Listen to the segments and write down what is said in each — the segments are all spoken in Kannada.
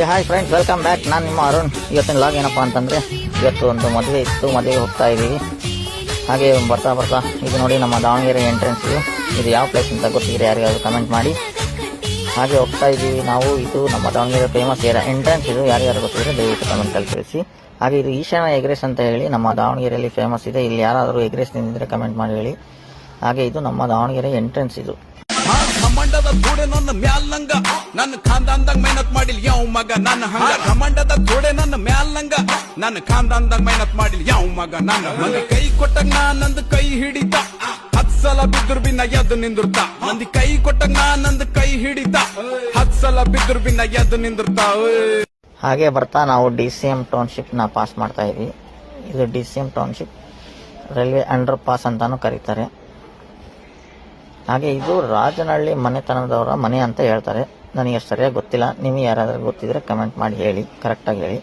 Hi friends, welcome back. ನಾನು ನಿಮ್ಮ ಅರುಣ್. ಇವತ್ತಿನ ಲಾಗ್ ಏನಪ್ಪ ಅಂತಂದರೆ, ಇವತ್ತು ಒಂದು ಮದುವೆ ಇತ್ತು, ಮದುವೆಗೆ ಹೋಗ್ತಾ ಇದ್ದೀವಿ. ಹಾಗೆ ಬರ್ತಾ ಬರ್ತಾ ಇದು ನೋಡಿ ನಮ್ಮ ದಾವಣಗೆರೆ ಎಂಟ್ರೆನ್ಸ್. ಇದು ಯಾವ ಪ್ಲೇಸ್ ಅಂತ ಗೊತ್ತಿದ್ರೆ ಯಾರಿಗಾದ್ರು ಕಮೆಂಟ್ ಮಾಡಿ. ಹಾಗೆ ಹೋಗ್ತಾ ಇದ್ದೀವಿ ನಾವು. ಇದು ನಮ್ಮ ದಾವಣಗೆರೆ ಫೇಮಸ್ ಎಂಟ್ರೆನ್ಸ್. ಇದು ಯಾರ್ಯಾರು ಗೊತ್ತಿದ್ರೆ ದಯವಿಟ್ಟು ಕಮೆಂಟಲ್ಲಿ ತಿಳಿಸಿ. ಹಾಗೆ ಇದು ಈಶಾನ ಎಗ್ರೆಸ್ ಅಂತ ಹೇಳಿ ನಮ್ಮ ದಾವಣಗೆರೆಯಲ್ಲಿ ಫೇಮಸ್ ಇದೆ. ಇಲ್ಲಿ ಯಾರಾದರೂ ಎಗ್ರೆಸ್ ತಿಂದಿದ್ರೆ ಕಮೆಂಟ್ ಮಾಡಿ ಹೇಳಿ. ಹಾಗೆ ಇದು ನಮ್ಮ ದಾವಣಗೆರೆ ಎಂಟ್ರೆನ್ಸ್. ಇದು ಘಮಂಡದ ಥೋಡೆ ನನ್ನ ಮ್ಯಾಲ್ನಂಗ ನನ್ನ ಖಾನ್ದಾನ್ದಾಗ ಮೆಹನತ್ ಮಾಡಿಲ್ ಯಾವ ಮಗ ನನ್ನ ಹಂಗ. ಘಮಂಡದ ಥೋಡೆ ನನ್ನ ಮ್ಯಾಲ್ನಂಗ ನನ್ನ ಖಾನ್ದಾನ್ದಾಗ ಮೆಹನತ್ ಮಾಡಿಲ್ ಯಾವ ಮಗ ನನ್ನ. ಮಂದಿ ಕೈ ಕೊಟ್ಟಾಗ ನಂದು ಕೈ ಹಿಡಿತ, 10 ಸಲ ಬಿದ್ರು ಬಿನ್ನ ಎದ್ದು ನಿಂದಿರ್ತ. ಮಂದಿ ಕೈ ಕೊಟ್ಟಾಗ ನಂದು ಕೈ ಹಿಡಿತ, 10 ಸಲ ಬಿದ್ರು ಬಿನ್ನ ಎದ್ದು ನಿಂದಿರ್ತ. ಹಾಗೆ ಬರ್ತಾ ನಾವು DCM ಟೌನ್ಶಿಪ್ ನ ಪಾಸ್ ಮಾಡ್ತಾ ಇದ್ವಿ. ಇದು DCM township railway under pass ಅಂತಾನು ಕರೀತಾರೆ. ಹಾಗೆ ಇದು ರಾಜನಹಳ್ಳಿ ಮನೆತನದವರ ಮನೆ ಅಂತ ಹೇಳ್ತಾರೆ. ನನಗೆ ಸರಿಯಾಗಿ ಗೊತ್ತಿಲ್ಲ, ನಿಮಗೆ ಯಾರಾದರೂ ಗೊತ್ತಿದ್ರೆ ಕಮೆಂಟ್ ಮಾಡಿ ಹೇಳಿ, ಕರೆಕ್ಟಾಗಿ ಹೇಳಿ.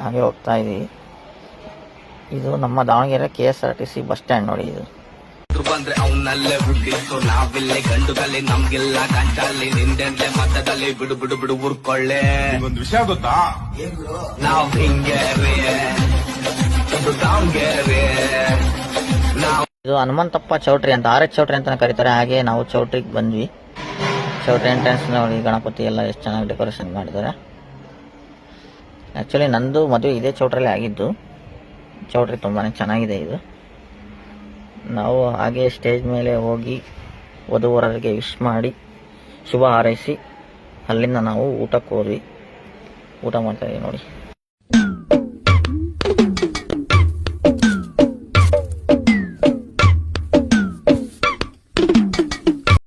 ಹಾಗೆ ಹೋಗ್ತಾ ಇದ್ದೀವಿ. ಇದು ನಮ್ಮ ದಾವಣಗೆರೆ KSRTC ಬಸ್ ಸ್ಟ್ಯಾಂಡ್ ನೋಡಿ. ಇದು ಬಂದ್ರೆ ಅವನಲ್ಲೇ ಹುಟ್ಟಿತ್ತು, ನಾವಿಲ್ಲೇ ಗಂಡುಗಲ್ಲಿ ನಮ್ಗೆಲ್ಲ ಗಂಟಲ್ಲಿ ನಿಂದೆಂಡ್ಲೆ ಮಧ್ಯದಲ್ಲಿ ಬಿಡು ಬಿಡು ಬಿಡು ಉರ್ಕೊಳ್ಳೆ. ಒಂದು ವಿಷಯ ಗೊತ್ತಾ, ನಾವ್ ಹಿಂಗೆ ದಾವಣಗೆರೆ. ಇದು ಹನುಮಂತಪ್ಪ ಚೌಟ್ರಿ ಅಂತ, RH ಚೌಟ್ರಿ ಅಂತ ಕರೀತಾರೆ. ಹಾಗೆ ನಾವು ಚೌಟ್ರಿಗೆ ಬಂದ್ವಿ. ಚೌಟ್ರಿ ಎಂಟ್ರೆನ್ಸ್ ನೋಡಿ, ಗಣಪತಿ ಎಲ್ಲ ಎಷ್ಟು ಚೆನ್ನಾಗಿ ಡೆಕೋರೇಷನ್ ಮಾಡಿದ್ದಾರೆ. ಆ್ಯಕ್ಚುಲಿ ನಂದು ಮದುವೆ ಇದೇ ಚೌಟ್ರಲ್ಲಿ ಆಗಿದ್ದು. ಚೌಟ್ರಿ ತುಂಬಾ ಚೆನ್ನಾಗಿದೆ ಇದು. ನಾವು ಹಾಗೆ ಸ್ಟೇಜ್ ಮೇಲೆ ಹೋಗಿ ವಧುವರರಿಗೆ ವಿಶ್ ಮಾಡಿ ಶುಭ ಹಾರೈಸಿ ಅಲ್ಲಿಂದ ನಾವು ಊಟಕ್ಕೆ ಹೋದ್ವಿ. ಊಟ ಮಾಡ್ತಾಯಿದ್ದೀವಿ ನೋಡಿ.